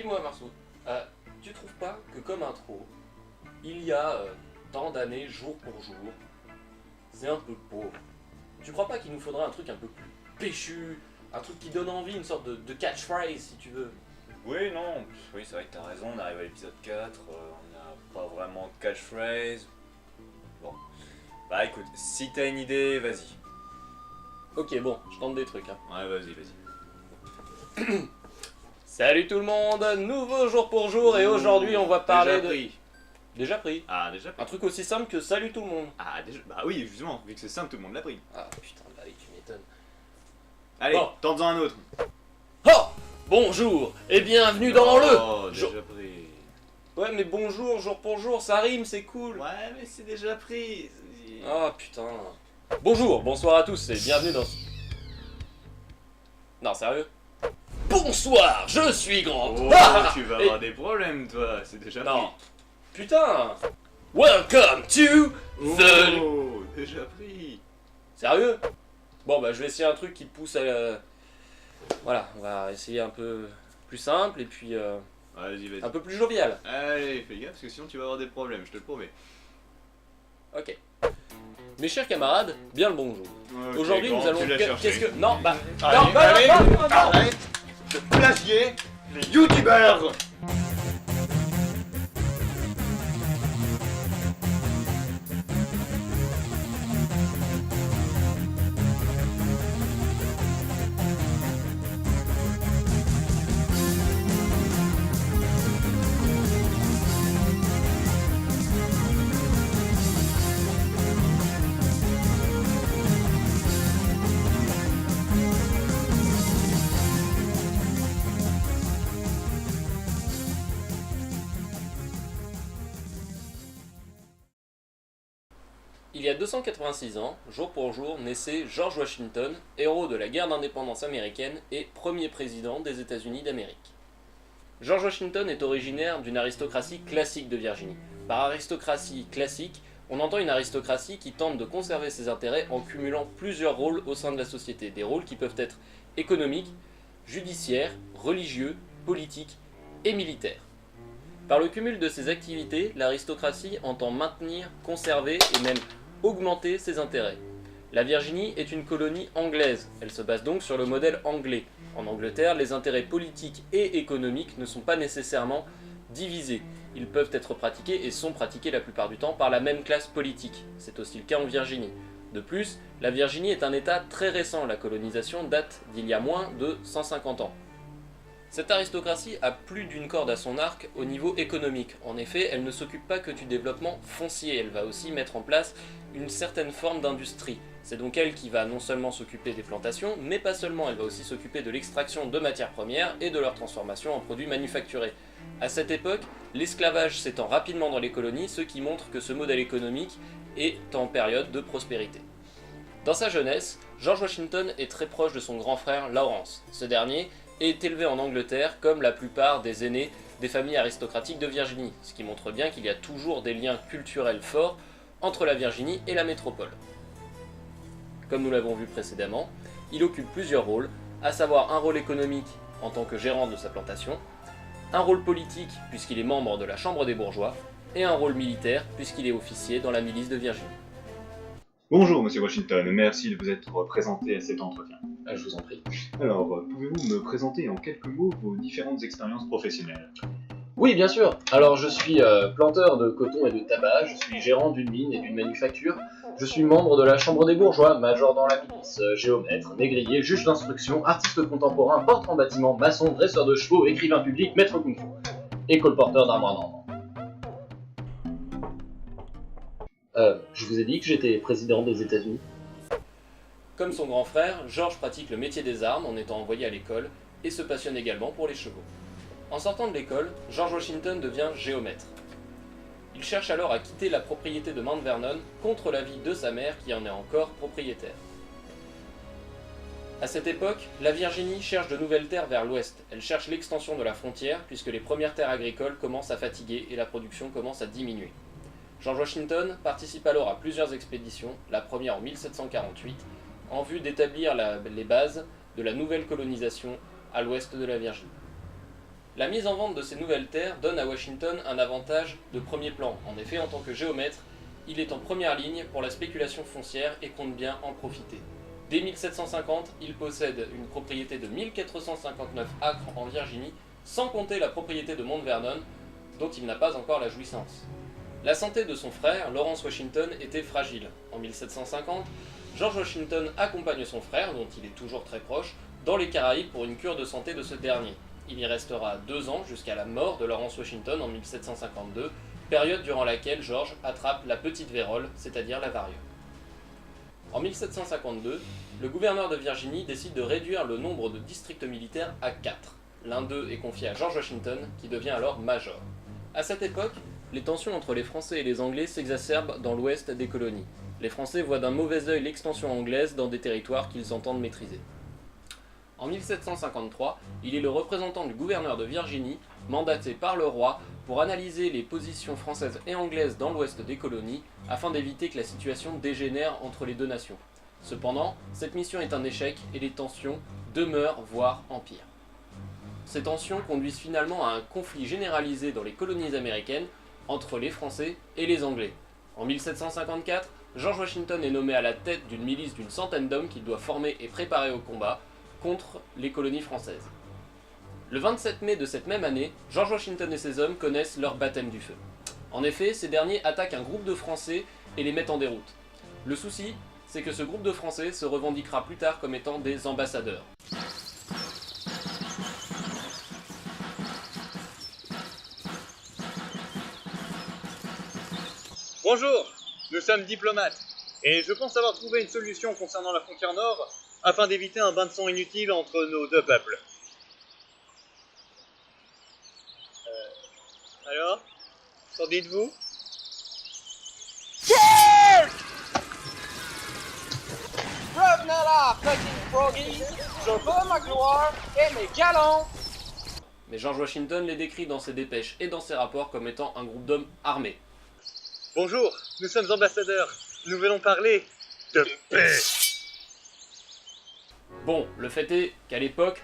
Dis-moi Marceau, tu trouves pas que comme intro, il y a tant d'années, jour pour jour, c'est un peu pauvre? Tu crois pas qu'il nous faudrait un truc un peu plus péchu, un truc qui donne envie, une sorte de catchphrase si tu veux? Oui, non, oui, c'est vrai que t'as raison, on arrive à l'épisode 4, on n'a pas vraiment de catchphrase. Bon, bah écoute, si t'as une idée, vas-y. Ok, bon, je tente des trucs. Ouais, vas-y. Salut tout le monde, nouveau jour pour jour et aujourd'hui on va parler Déjà de... pris. Déjà pris. Ah, déjà pris. Un truc aussi simple que salut tout le monde. Ah, déjà. Bah oui, justement, vu que c'est simple, tout le monde l'a pris. Ah putain, bah oui, tu m'étonnes. Allez, Bon. tente-en un autre. Oh, bonjour et bienvenue dans Oh, le... déjà jour- pris. Ouais mais bonjour, jour pour jour, ça rime, c'est cool. Ouais, mais c'est déjà pris. Ah putain. Bonjour, bonsoir à tous et bienvenue dans... Non, sérieux? Bonsoir, je suis grand. Oh, Ah tu vas Et- avoir des problèmes, toi, c'est déjà Non. pris. Putain. Welcome to the... Oh, déjà pris. Sérieux? Bon bah je vais essayer un truc qui pousse à la... Voilà, on va essayer un peu plus simple et puis Vas-y, vas-y. un peu plus jovial. Allez, fais gaffe, parce que sinon tu vas avoir des problèmes, je te le promets. Ok. Mes chers camarades, bien le bonjour. Ok, Aujourd'hui grand, nous allons... tu l'as cherché. Qu'est-ce que... Non, bah... Allez, non, bah, allez, non, non, non, non. arrête de plagier les youtubeurs. Il y a 286 ans, jour pour jour, naissait George Washington, héros de la guerre d'indépendance américaine et premier président des États-Unis d'Amérique. George Washington est originaire d'une aristocratie classique de Virginie. Par aristocratie classique, on entend une aristocratie qui tente de conserver ses intérêts en cumulant plusieurs rôles au sein de la société. Des rôles qui peuvent être économiques, judiciaires, religieux, politiques et militaires. Par le cumul de ces activités, l'aristocratie entend maintenir, conserver et même augmenter ses intérêts. La Virginie est une colonie anglaise, elle se base donc sur le modèle anglais. En Angleterre, les intérêts politiques et économiques ne sont pas nécessairement divisés. Ils peuvent être pratiqués et sont pratiqués la plupart du temps par la même classe politique. C'est aussi le cas en Virginie. De plus, la Virginie est un état très récent, la colonisation date d'il y a moins de 150 ans. Cette aristocratie a plus d'une corde à son arc au niveau économique. En effet, elle ne s'occupe pas que du développement foncier, elle va aussi mettre en place une certaine forme d'industrie. C'est donc elle qui va non seulement s'occuper des plantations, mais pas seulement, elle va aussi s'occuper de l'extraction de matières premières et de leur transformation en produits manufacturés. À cette époque, l'esclavage s'étend rapidement dans les colonies, ce qui montre que ce modèle économique est en période de prospérité. Dans sa jeunesse, George Washington est très proche de son grand frère Lawrence. Ce dernier est élevé en Angleterre comme la plupart des aînés des familles aristocratiques de Virginie, ce qui montre bien qu'il y a toujours des liens culturels forts entre la Virginie et la métropole. Comme nous l'avons vu précédemment, il occupe plusieurs rôles, à savoir un rôle économique en tant que gérant de sa plantation, un rôle politique puisqu'il est membre de la Chambre des bourgeois, et un rôle militaire puisqu'il est officier dans la milice de Virginie. Bonjour, Monsieur Washington, merci de vous être présenté à cet entretien. Je vous en prie. Alors, pouvez-vous me présenter en quelques mots vos différentes expériences professionnelles? Oui, bien sûr. Alors, je suis planteur de coton et de tabac, je suis gérant d'une mine et d'une manufacture, je suis membre de la Chambre des bourgeois, major dans la milice, géomètre, négrier, juge d'instruction, artiste contemporain, peintre en bâtiment, maçon, dresseur de chevaux, écrivain public, maître kung-fu, et colporteur d'un bras normand. Je vous ai dit que j'étais président des États-Unis. Comme son grand frère, George pratique le métier des armes en étant envoyé à l'école et se passionne également pour les chevaux. En sortant de l'école, George Washington devient géomètre. Il cherche alors à quitter la propriété de Mount Vernon contre l'avis de sa mère qui en est encore propriétaire. À cette époque, la Virginie cherche de nouvelles terres vers l'ouest. Elle cherche l'extension de la frontière puisque les premières terres agricoles commencent à fatiguer et la production commence à diminuer. George Washington participe alors à plusieurs expéditions, la première en 1748, en vue d'établir les bases de la nouvelle colonisation à l'ouest de la Virginie. La mise en vente de ces nouvelles terres donne à Washington un avantage de premier plan. En effet, en tant que géomètre, il est en première ligne pour la spéculation foncière et compte bien en profiter. Dès 1750, il possède une propriété de 1459 acres en Virginie, sans compter la propriété de Mount Vernon, dont il n'a pas encore la jouissance. La santé de son frère, Lawrence Washington, était fragile. En 1750, George Washington accompagne son frère, dont il est toujours très proche, dans les Caraïbes pour une cure de santé de ce dernier. Il y restera 2 ans jusqu'à la mort de Lawrence Washington en 1752, période durant laquelle George attrape la petite vérole, c'est-à-dire la variole. En 1752, le gouverneur de Virginie décide de réduire le nombre de districts militaires à 4. L'un d'eux est confié à George Washington, qui devient alors major. À cette époque, les tensions entre les Français et les Anglais s'exacerbent dans l'ouest des colonies. Les Français voient d'un mauvais œil l'extension anglaise dans des territoires qu'ils entendent maîtriser. En 1753, il est le représentant du gouverneur de Virginie, mandaté par le roi pour analyser les positions françaises et anglaises dans l'ouest des colonies, afin d'éviter que la situation dégénère entre les deux nations. Cependant, cette mission est un échec et les tensions demeurent, voire empirent. Ces tensions conduisent finalement à un conflit généralisé dans les colonies américaines entre les Français et les Anglais. En 1754, George Washington est nommé à la tête d'une milice d'une centaine d'hommes qu'il doit former et préparer au combat contre les colonies françaises. Le 27 mai de cette même année, George Washington et ses hommes connaissent leur baptême du feu. En effet, ces derniers attaquent un groupe de Français et les mettent en déroute. Le souci, c'est que ce groupe de Français se revendiquera plus tard comme étant des ambassadeurs. Bonjour, nous sommes diplomates, et je pense avoir trouvé une solution concernant la frontière nord, afin d'éviter un bain de sang inutile entre nos deux peuples. Alors, qu'en dites-vous? Revenez-là, petit froggy, je veux ma gloire et mes galons. Mais George Washington les décrit dans ses dépêches et dans ses rapports comme étant un groupe d'hommes armés. Bonjour, nous sommes ambassadeurs, nous venons parler de paix. Bon, le fait est qu'à l'époque,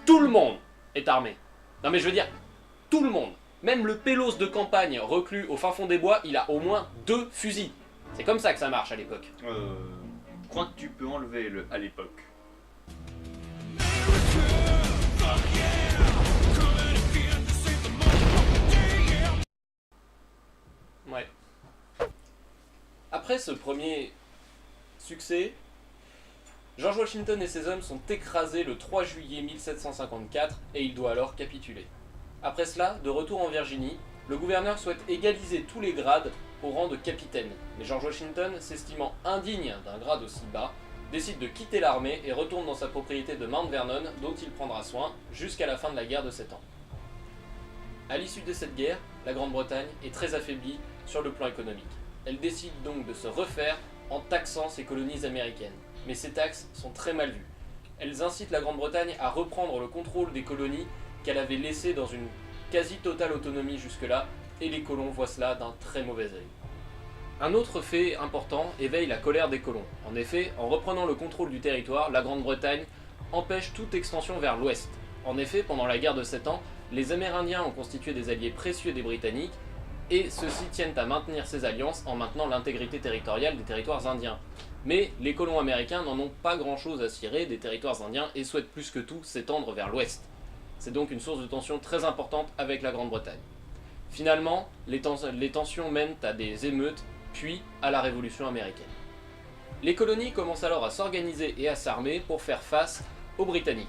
tout le monde est armé. Non mais je veux dire, tout le monde. Même le pélos de campagne reclus au fin fond des bois, il a au moins 2 fusils. C'est comme ça que ça marche à l'époque. Je crois que tu peux enlever le à l'époque. Ouais. Après ce premier succès, George Washington et ses hommes sont écrasés le 3 juillet 1754 et il doit alors capituler. Après cela, de retour en Virginie, le gouverneur souhaite égaliser tous les grades au rang de capitaine, mais George Washington, s'estimant indigne d'un grade aussi bas, décide de quitter l'armée et retourne dans sa propriété de Mount Vernon, dont il prendra soin jusqu'à la fin de la guerre de 7 ans. À l'issue de cette guerre, la Grande-Bretagne est très affaiblie sur le plan économique. Elle décide donc de se refaire en taxant ses colonies américaines. Mais ces taxes sont très mal vues. Elles incitent la Grande-Bretagne à reprendre le contrôle des colonies qu'elle avait laissées dans une quasi-totale autonomie jusque-là, et les colons voient cela d'un très mauvais œil. Un autre fait important éveille la colère des colons. En effet, en reprenant le contrôle du territoire, la Grande-Bretagne empêche toute extension vers l'ouest. En effet, pendant la guerre de 7 ans, les Amérindiens ont constitué des alliés précieux des Britanniques, et ceux-ci tiennent à maintenir ces alliances en maintenant l'intégrité territoriale des territoires indiens. Mais les colons américains n'en ont pas grand-chose à cirer des territoires indiens et souhaitent plus que tout s'étendre vers l'ouest. C'est donc une source de tension très importante avec la Grande-Bretagne. Finalement, les tensions mènent à des émeutes, puis à la Révolution américaine. Les colonies commencent alors à s'organiser et à s'armer pour faire face aux Britanniques.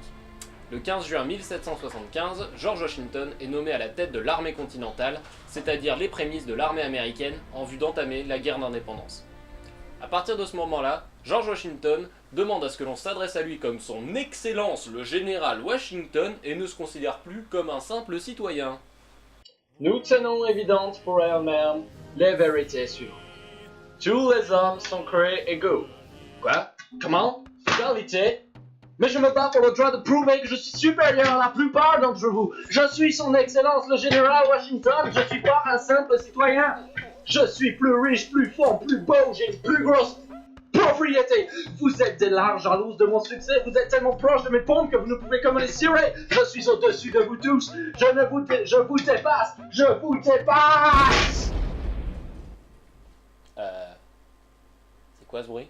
Le 15 juin 1775, George Washington est nommé à la tête de l'armée continentale, c'est-à-dire les prémices de l'armée américaine en vue d'entamer la guerre d'indépendance. À partir de ce moment-là, George Washington demande à ce que l'on s'adresse à lui comme son Excellence le général Washington et ne se considère plus comme un simple citoyen. Nous tenons évidente pour elle-même les vérités suivantes. Tous les hommes sont créés égaux. Quoi? Comment? Égalité? Mais je me bats pour le droit de prouver que je suis supérieur à la plupart d'entre vous. Je suis son Excellence le général Washington, je suis pas un simple citoyen. Je suis plus riche, plus fort, plus beau, j'ai une plus grosse propriété. Vous êtes des larges jalouses de mon succès, vous êtes tellement proches de mes pompes que vous ne pouvez que me les cirer. Je suis au-dessus de vous tous, je vous dépasse, je vous dépasse. C'est quoi ce bruit?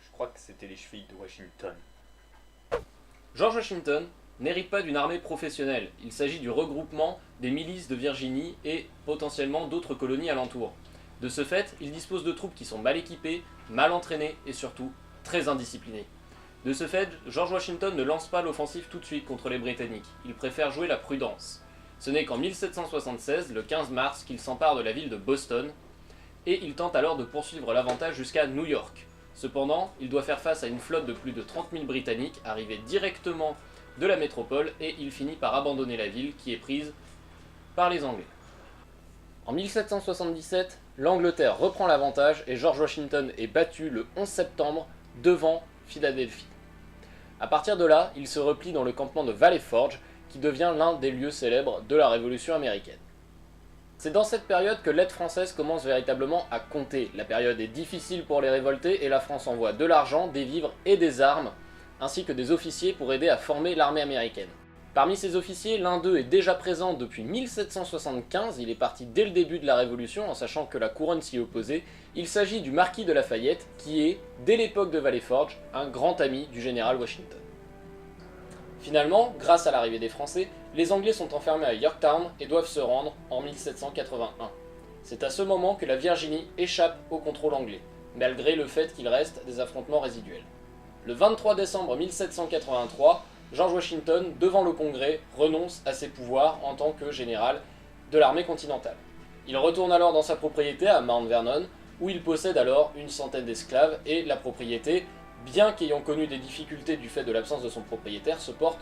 Je crois que c'était les chevilles de Washington. George Washington n'hérite pas d'une armée professionnelle, il s'agit du regroupement des milices de Virginie et potentiellement d'autres colonies alentours. De ce fait, il dispose de troupes qui sont mal équipées, mal entraînées et surtout très indisciplinées. De ce fait, George Washington ne lance pas l'offensive tout de suite contre les Britanniques, il préfère jouer la prudence. Ce n'est qu'en 1776, le 15 mars, qu'il s'empare de la ville de Boston, et il tente alors de poursuivre l'avantage jusqu'à New York. Cependant, il doit faire face à une flotte de plus de 30 000 Britanniques arrivés directement de la métropole et il finit par abandonner la ville qui est prise par les Anglais. En 1777, l'Angleterre reprend l'avantage et George Washington est battu le 11 septembre devant Philadelphie. A partir de là, il se replie dans le campement de Valley Forge qui devient l'un des lieux célèbres de la Révolution américaine. C'est dans cette période que l'aide française commence véritablement à compter. La période est difficile pour les révoltés et la France envoie de l'argent, des vivres et des armes, ainsi que des officiers pour aider à former l'armée américaine. Parmi ces officiers, l'un d'eux est déjà présent depuis 1775, il est parti dès le début de la Révolution en sachant que la couronne s'y opposait. Il s'agit du marquis de Lafayette, qui est, dès l'époque de Valley Forge, un grand ami du général Washington. Finalement, grâce à l'arrivée des Français, les Anglais sont enfermés à Yorktown et doivent se rendre en 1781. C'est à ce moment que la Virginie échappe au contrôle anglais, malgré le fait qu'il reste des affrontements résiduels. Le 23 décembre 1783, George Washington, devant le Congrès, renonce à ses pouvoirs en tant que général de l'armée continentale. Il retourne alors dans sa propriété à Mount Vernon, où il possède alors une centaine d'esclaves et la propriété, bien qu'ayant connu des difficultés du fait de l'absence de son propriétaire, se porte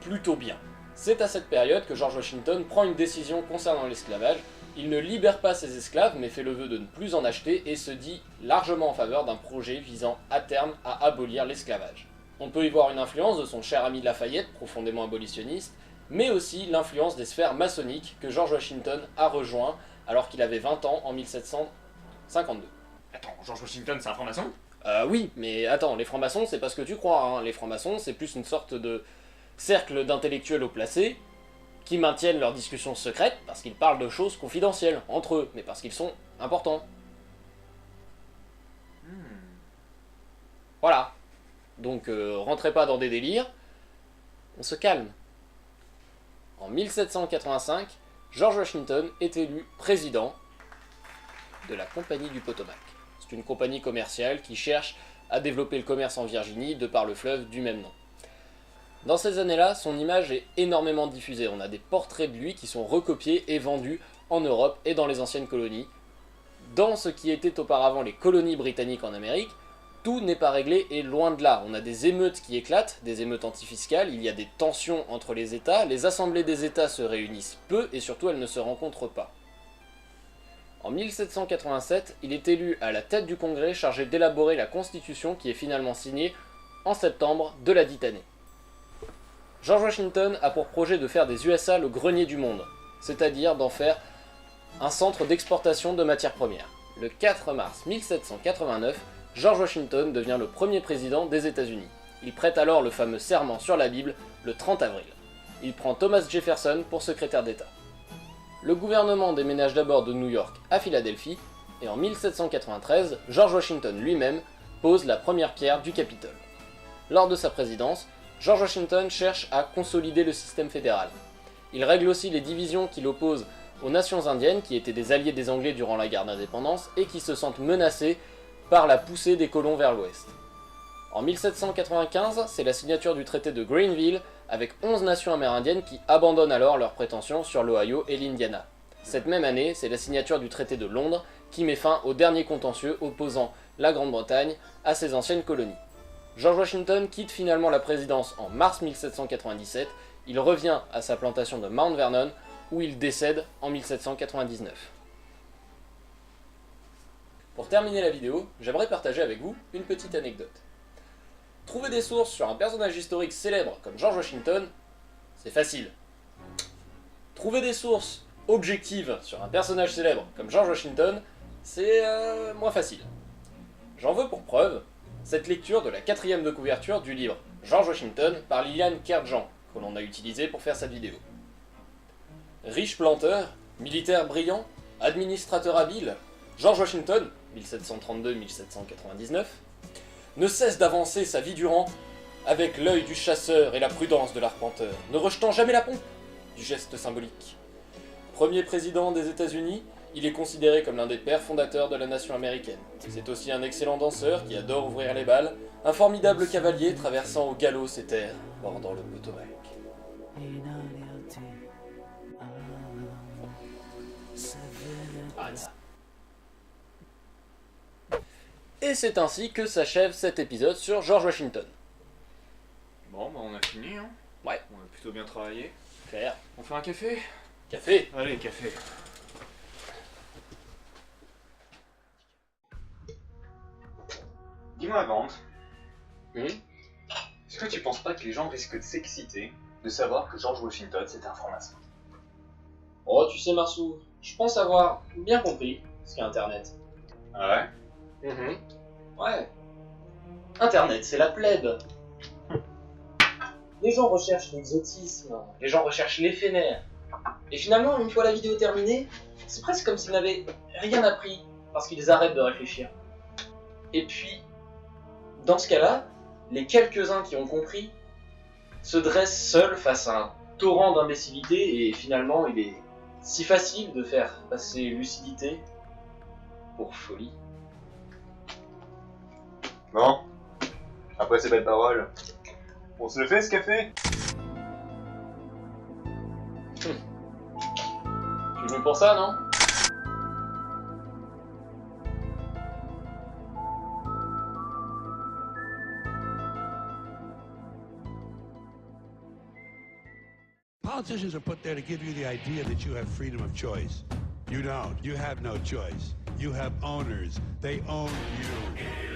plutôt bien. C'est à cette période que George Washington prend une décision concernant l'esclavage. Il ne libère pas ses esclaves, mais fait le vœu de ne plus en acheter et se dit largement en faveur d'un projet visant à terme à abolir l'esclavage. On peut y voir une influence de son cher ami Lafayette, profondément abolitionniste, mais aussi l'influence des sphères maçonniques que George Washington a rejoint alors qu'il avait 20 ans en 1752. Attends, George Washington, c'est un franc-maçon? Oui, mais attends, les francs-maçons, c'est pas ce que tu crois, hein. Les francs-maçons, c'est plus une sorte de cercle d'intellectuels haut placés qui maintiennent leurs discussions secrètes parce qu'ils parlent de choses confidentielles entre eux, mais parce qu'ils sont importants. Voilà. Donc, rentrez pas dans des délires, on se calme. En 1785, George Washington est élu président de la Compagnie du Potomac. C'est une compagnie commerciale qui cherche à développer le commerce en Virginie de par le fleuve du même nom. Dans ces années-là, son image est énormément diffusée. On a des portraits de lui qui sont recopiés et vendus en Europe et dans les anciennes colonies. Dans ce qui était auparavant les colonies britanniques en Amérique, tout n'est pas réglé et loin de là. On a des émeutes qui éclatent, des émeutes antifiscales, il y a des tensions entre les États, les assemblées des États se réunissent peu et surtout elles ne se rencontrent pas. En 1787, il est élu à la tête du Congrès chargé d'élaborer la Constitution qui est finalement signée en septembre de la dite année. George Washington a pour projet de faire des USA le grenier du monde, c'est-à-dire d'en faire un centre d'exportation de matières premières. Le 4 mars 1789, George Washington devient le premier président des États-Unis. Il prête alors le fameux serment sur la Bible le 30 avril. Il prend Thomas Jefferson pour secrétaire d'État. Le gouvernement déménage d'abord de New York à Philadelphie, et en 1793, George Washington lui-même pose la première pierre du Capitole. Lors de sa présidence, George Washington cherche à consolider le système fédéral. Il règle aussi les divisions qui l'opposent aux nations indiennes, qui étaient des alliés des Anglais durant la guerre d'indépendance, et qui se sentent menacés par la poussée des colons vers l'ouest. En 1795, c'est la signature du traité de Greenville, avec 11 nations amérindiennes qui abandonnent alors leurs prétentions sur l'Ohio et l'Indiana. Cette même année, c'est la signature du traité de Londres, qui met fin au dernier contentieux opposant la Grande-Bretagne à ses anciennes colonies. George Washington quitte finalement la présidence en mars 1797, il revient à sa plantation de Mount Vernon, où il décède en 1799. Pour terminer la vidéo, j'aimerais partager avec vous une petite anecdote. Trouver des sources sur un personnage historique célèbre comme George Washington, c'est facile. Trouver des sources objectives sur un personnage célèbre comme George Washington, c'est moins facile. J'en veux pour preuve cette lecture de la 4e de couverture du livre George Washington par Liliane Kerjean, que l'on a utilisé pour faire cette vidéo. Riche planteur, militaire brillant, administrateur habile, George Washington, 1732-1799, ne cesse d'avancer sa vie durant avec l'œil du chasseur et la prudence de l'arpenteur, ne rejetant jamais la pompe du geste symbolique. Premier président des États-Unis, il est considéré comme l'un des pères fondateurs de la nation américaine. C'est aussi un excellent danseur qui adore ouvrir les balles, un formidable cavalier traversant au galop ses terres, bordant le Potomac. Arrête ça. Et c'est ainsi que s'achève cet épisode sur George Washington. Bon, bah on a fini, hein. Ouais. On a plutôt bien travaillé. Claire. On fait un café? Café. Allez, café. Dis-moi, Vente. Est-ce que tu penses pas que les gens risquent de s'exciter de savoir que George Washington c'était un franc-maçon? Oh, tu sais, Marsou, je pense avoir bien compris ce qu'est Internet. Ah ouais? Ouais. Internet, c'est la plèbe. Les gens recherchent l'exotisme, les gens recherchent l'éphémère. Et finalement, une fois la vidéo terminée, c'est presque comme s'ils n'avaient rien appris, parce qu'ils arrêtent de réfléchir. Et puis, dans ce cas-là, les quelques-uns qui ont compris se dressent seuls face à un torrent d'imbécilité, et finalement, il est si facile de faire passer lucidité pour folie. Bon. Après ces belles paroles, on se le fait ce café? Tu es venu pour ça, non? Politicians are put there to give you the idea that you have freedom of choice. You don't. You have no choice. You have owners. They own you.